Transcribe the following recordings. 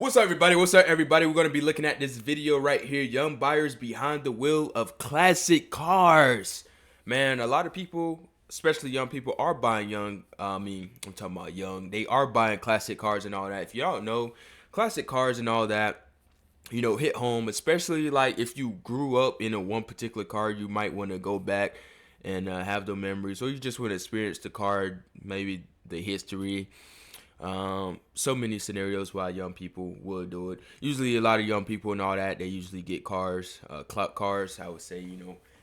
What's up, everybody? What's up, everybody? We're going to be looking at this video right here. Young buyers behind the wheel of classic cars. Man, a lot of people, especially young people, are buying I'm talking about young. They are buying classic cars and all that. If you don't know, classic cars and all that, hit home. Especially like if you grew up in one particular car, you might want to go back and have those memories. Or you just want to experience the car, maybe the history. So many scenarios why young people will do it. Usually a lot of young people and all that, they usually get cars, club cars. I would say,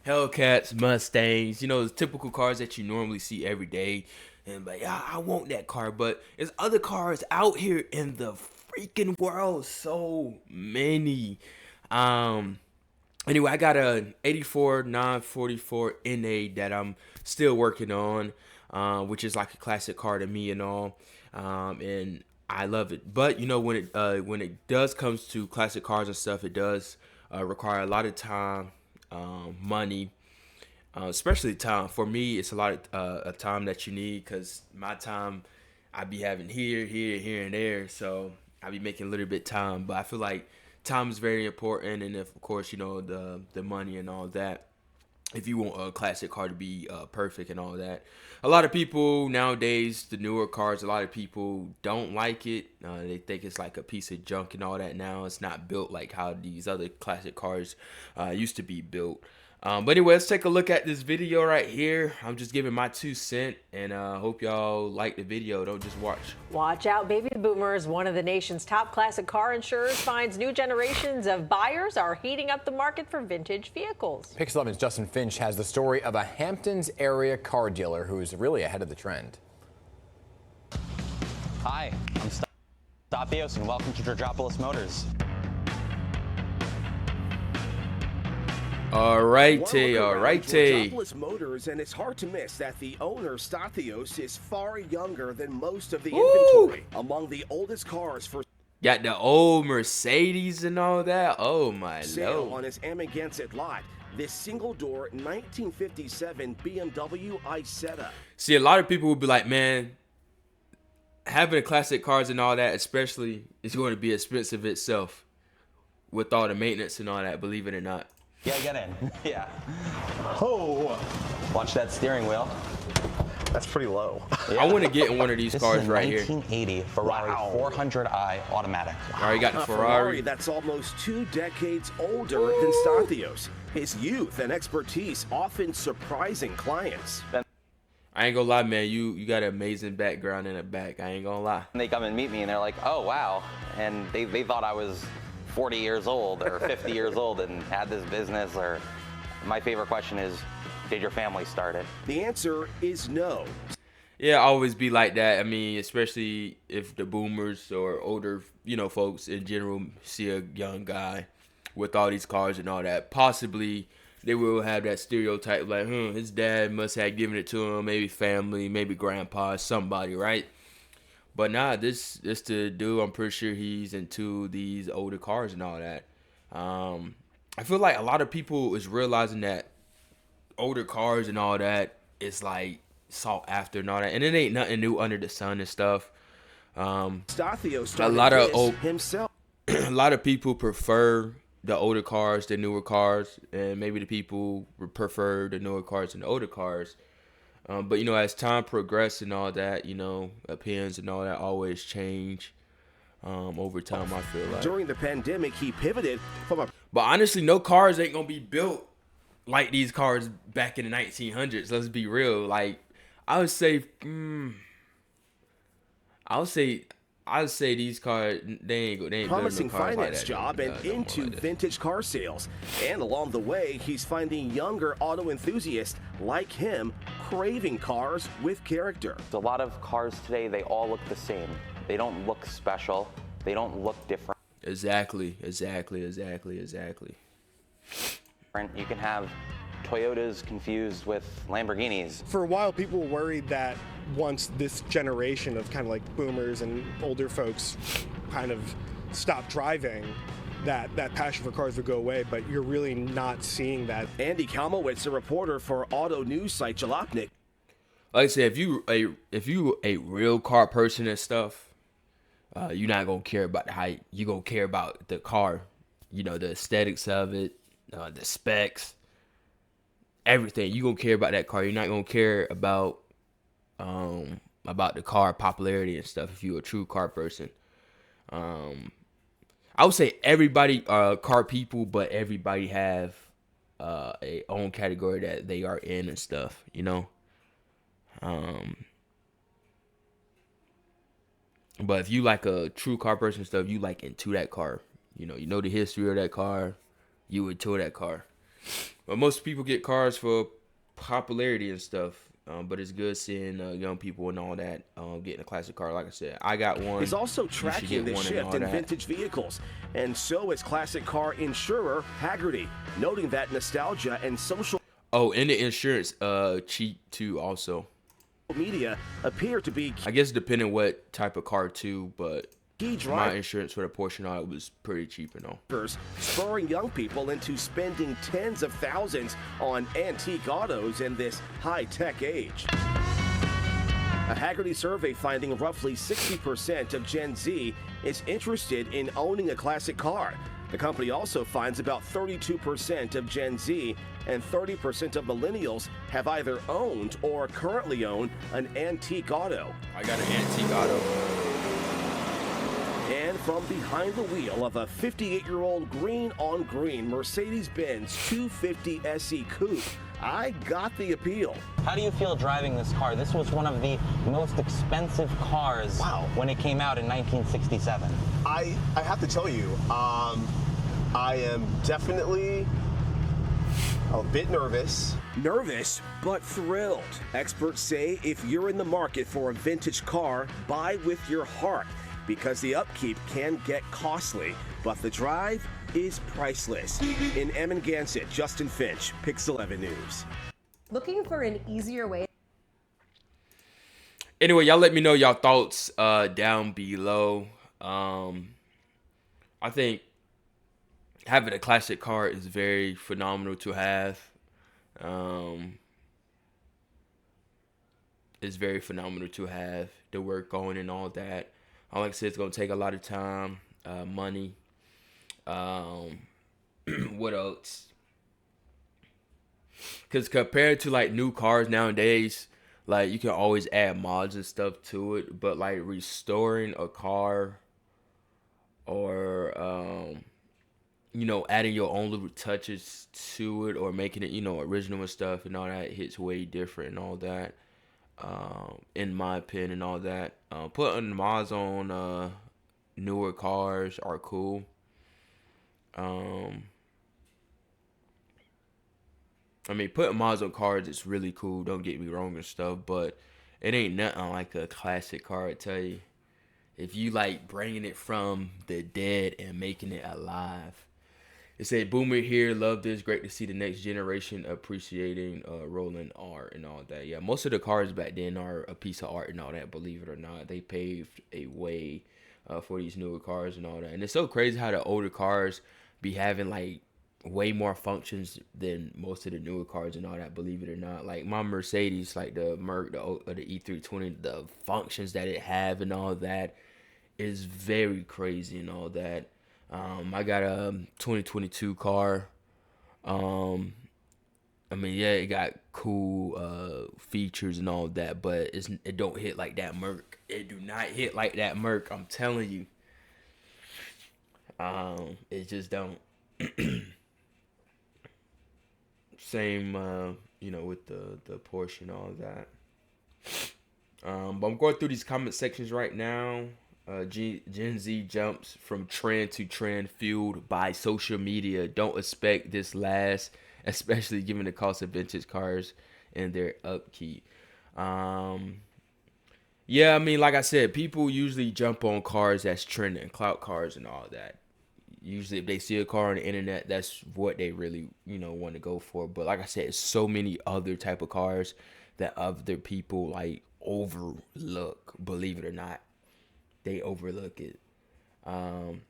Hellcats, Mustangs, the typical cars that you normally see every day. And like, yeah, I want that car. But there's other cars out here in the freaking world. So many. Anyway, I got a 84 944 NA that I'm still working on, which is like a classic car to me and all. And I love it. But when it does comes to classic cars and stuff, it does require a lot of time, money, especially time. For me, it's a lot of time that you need, because my time I be having here, and there. So I be making a little bit of time. But I feel like time is very important, and if, of course, the money and all that. If you want a classic car to be perfect and all that. A lot of people nowadays, the newer cars, a lot of people don't like it. They think it's like a piece of junk and all that now. It's not built like how these other classic cars used to be built. But anyway, let's take a look at this video right here. I'm just giving my 2 cents, and hope y'all like the video. Don't just watch. Watch out, baby boomers. One of the nation's top classic car insurers finds new generations of buyers are heating up the market for vintage vehicles. Pix 11's Justin Finch has the story of a Hamptons area car dealer who's really ahead of the trend. Hi, I'm Stathios, and welcome to Georgopolis Motors. Alrighty. Georgopolis Motors, and it's hard to miss that the owner, Stathios, is far younger than most of the inventory. Among the oldest cars for Got the old Mercedes and all that. Oh my sale lord. on his Amagansett lot. This single-door 1957 BMW Isetta. See, a lot of people will be like, man, having classic cars and all that, especially, is going to be expensive itself with all the maintenance and all that, believe it or not. Yeah, get in. Yeah. Oh. Watch that steering wheel. That's pretty low. Yeah. I want to get in one of these cars is a right here. 1980 Ferrari 400i automatic. Alright, got the A Ferrari. that's almost 2 decades older than Stathios. His youth and expertise often surprising clients. I ain't gonna lie, man. You got an amazing background in the back. I ain't gonna lie. And they come and meet me, and they're like, oh, wow. And they thought I was 40 years old or 50 years old and had this business. Or my favorite question is, did your family start it? The answer is no. Yeah, always be like that. I mean, especially if the boomers or older, folks in general see a young guy with all these cars and all that. Possibly they will have that stereotype like, his dad must have given it to him, maybe family, maybe grandpa, somebody, right? But nah, this the dude, I'm pretty sure he's into these older cars and all that. I feel like a lot of people is realizing that older cars and all that is like sought after and all that, and it ain't nothing new under the sun and stuff. Stathios A lot of old himself. a lot of people prefer the older cars, the newer cars, and maybe the people prefer the newer cars and the older cars. But as time progresses and all that, opinions and all that always change over time, I feel like. During the pandemic, he pivoted from a But honestly, no cars ain't gonna be built like these cars back in the 1900s. Let's be real. Like, I would say these cars, they ain't building promising no cars like finance that, job and no more into like that. vintage car sales. And along the way, he's finding younger auto enthusiasts like him craving cars with character. A lot of cars today, they all look the same. They don't look special. They don't look different. Exactly. You can have Toyotas confused with Lamborghinis. For a while, people were worried that once this generation of kind of like boomers and older folks kind of stopped driving, that passion for cars would go away, but you're really not seeing that. Andy Kalmowitz, a reporter for auto news site Jalopnik. Like I said, if you a real car person and stuff, you're not gonna care about the height. You're gonna care about the car, you know, the aesthetics of it, the specs, everything. You're gonna care about that car. You're not gonna care about the car popularity and stuff if you're a true car person. I would say everybody car people, but everybody have a own category that they are in and stuff, you know. But if you like a true car person and stuff, you like into that car, you know the history of that car, you into that car. But most people get cars for popularity and stuff. But it's good seeing young people and all that getting a classic car. Like I said, I got one. Is also tracking the shift in vintage vehicles, and so is classic car insurer Hagerty, noting that nostalgia and social and the insurance cheap too also. Media appear to be I guess depending what type of car too, but key my drivers, insurance for the portion of it was pretty cheap and all. spurring young people into spending tens of thousands on antique autos in this high-tech age. A Hagerty survey finding roughly 60% of Gen Z is interested in owning a classic car. The company also finds about 32% of Gen Z and 30% of millennials have either owned or currently own an antique auto. I got an antique auto. And from behind the wheel of a 58-year-old green-on-green Mercedes-Benz 250 SE Coupe, I got the appeal. How do you feel driving this car? This was one of the most expensive cars when it came out in 1967. I have to tell you, I am definitely a bit nervous. Nervous, but thrilled. Experts say if you're in the market for a vintage car, buy with your heart, because the upkeep can get costly, but the drive is priceless. In Emmagansett, Justin Finch, Pix 11 News. Looking for an easier way. Anyway, y'all let me know y'all thoughts down below. I think having a classic car is very phenomenal to have. It's very phenomenal to have the work going and all that. Like I said, it's going to take a lot of time, money. What else? Because compared to like new cars nowadays, like you can always add mods and stuff to it. But like restoring a car or, adding your own little touches to it or making it, original and stuff and all that hits way different and all that. In my opinion and all that. Putting mods on newer cars are cool. Putting mods on cars is really cool, don't get me wrong and stuff, but it ain't nothing like a classic car, I tell you. If you like bringing it from the dead and making it alive. It said, Boomer here, love this. Great to see the next generation appreciating rolling art and all that. Yeah, most of the cars back then are a piece of art and all that, believe it or not. They paved a way for these newer cars and all that. And it's so crazy how the older cars be having like way more functions than most of the newer cars and all that, believe it or not. Like my Mercedes, like the Merc, the E320, the functions that it have and all that is very crazy and all that. I got a 2022 car. It got cool features and all that, but it don't hit like that Merc. It do not hit like that Merc, I'm telling you. It just don't. Same, with the Porsche and all that. But I'm going through these comment sections right now. Gen Z jumps from trend to trend fueled by social media. Don't expect this last, especially given the cost of vintage cars and their upkeep. Like I said, people usually jump on cars that's trending, clout cars and all that. Usually if they see a car on the internet, that's what they really, want to go for. But like I said, it's so many other type of cars that other people like overlook, believe it or not. They overlook it. And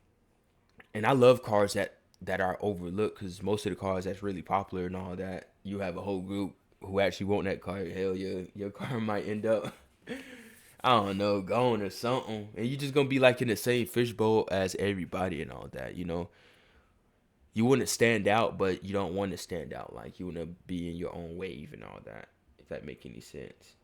I love cars that are overlooked, because most of the cars that's really popular and all that, you have a whole group who actually want that car. Hell yeah, your car might end up I don't know, going or something, and you just gonna be like in the same fishbowl as everybody and all that, you know. You want to stand out, but you don't want to stand out. Like, you want to be in your own wave and all that, if that make any sense.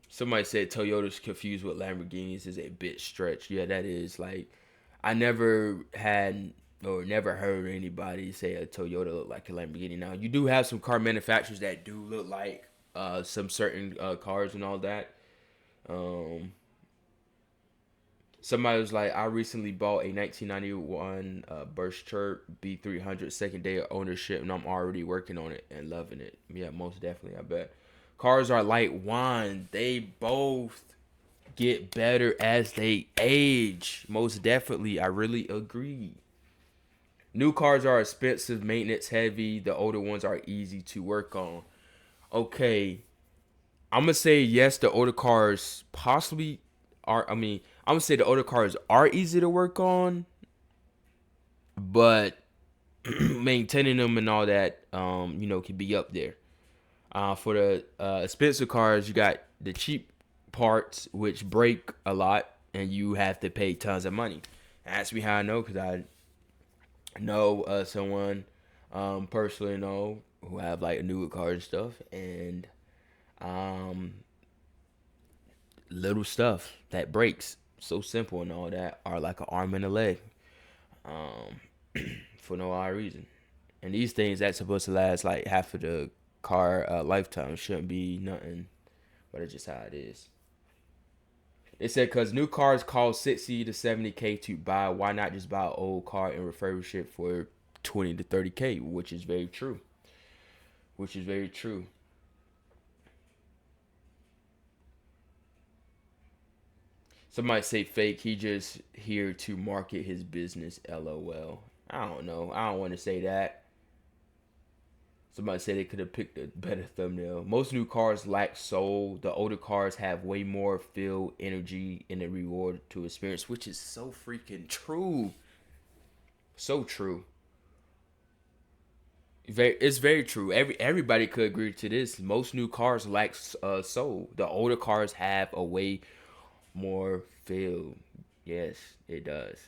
Somebody said Toyota's confused with Lamborghinis is a bit stretch. Yeah, that is. Like, I never had or never heard anybody say a Toyota look like a Lamborghini. Now, you do have some car manufacturers that do look like some certain cars and all that. Somebody was like, I recently bought a 1991 Berkshire B300 second day of ownership, and I'm already working on it and loving it. Yeah, most definitely, I bet. Cars are like wine. They both get better as they age. Most definitely, I really agree. New cars are expensive, maintenance heavy. The older ones are easy to work on. Okay, I'm going to say yes, the older cars possibly are, I'm going to say the older cars are easy to work on, but maintaining them and all that, can be up there. For the expensive cars, you got the cheap parts, which break a lot, and you have to pay tons of money. Ask me how I know, because I know someone personally who have like newer cars and stuff, and little stuff that breaks so simple and all that are like an arm and a leg for no odd reason. And these things that's supposed to last like half of the car lifetime shouldn't be nothing, but it's just how it is. They said because new cars cost 60 to 70K to buy, why not just buy an old car and refurbish it for 20 to 30K, which is very true. Somebody say fake. He just here to market his business. LOL. I don't know. I don't want to say that. Somebody said they could have picked a better thumbnail. Most new cars lack soul. The older cars have way more feel, energy, and a reward to experience, which is so freaking true. So true. It's very true. Everybody could agree to this. Most new cars lack soul. The older cars have a way more feel. Yes, it does.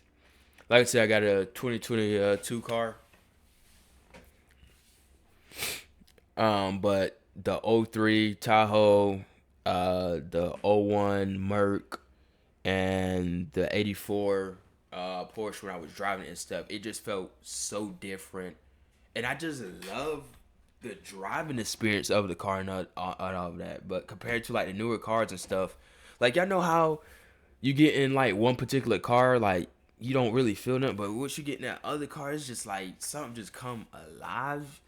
Like I said, I got a 2022 car. But the 03 Tahoe, the 01 Merc, and the 84 Porsche when I was driving it and stuff, it just felt so different. And I just love the driving experience of the car and all of that. But compared to like the newer cars and stuff, like y'all know how you get in like one particular car, like you don't really feel nothing, but once you get in that other car, it's just like something just come alive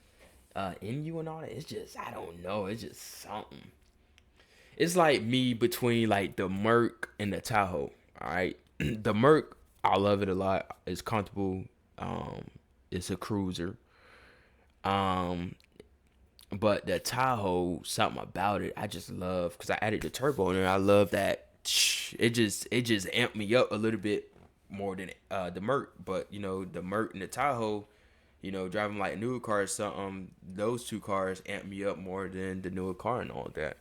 in you and all that. It's just, I don't know, it's just something. It's like me between like the Merc and the Tahoe. All right, the Merc, I love it a lot. It's comfortable. It's a cruiser. But the Tahoe, something about it, I just love, because I added the turbo in there. I love that. It just amped me up a little bit more than the Merc. But the Merc and the Tahoe, driving like a newer car or something, those two cars amp me up more than the newer car and all that.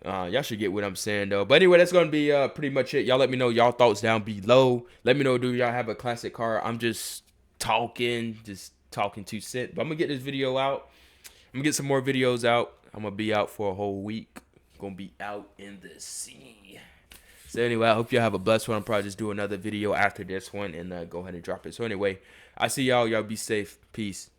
Y'all should get what I'm saying though. But anyway, that's gonna be pretty much it. Y'all let me know y'all thoughts down below. Let me know, do y'all have a classic car? I'm just talking 2 cents. But I'm gonna get this video out. I'm gonna get some more videos out. I'm gonna be out for a whole week. Gonna be out in the sea. So anyway, I hope y'all have a blessed one. I'll probably just do another video after this one and go ahead and drop it. So anyway, I see y'all. Y'all be safe. Peace.